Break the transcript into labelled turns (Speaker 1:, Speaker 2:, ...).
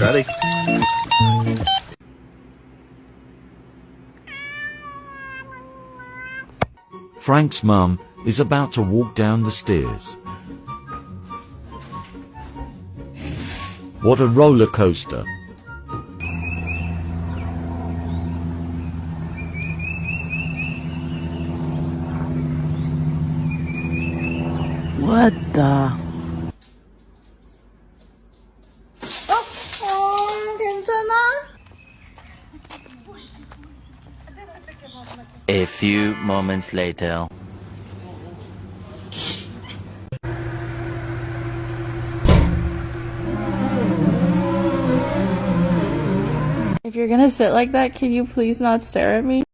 Speaker 1: Ready?
Speaker 2: Frank's mum is about to walk down the stairs. What a roller coaster!
Speaker 3: What the? 괜찮아?
Speaker 4: A few moments later.
Speaker 5: If you're gonna sit like that, can you please not stare at me?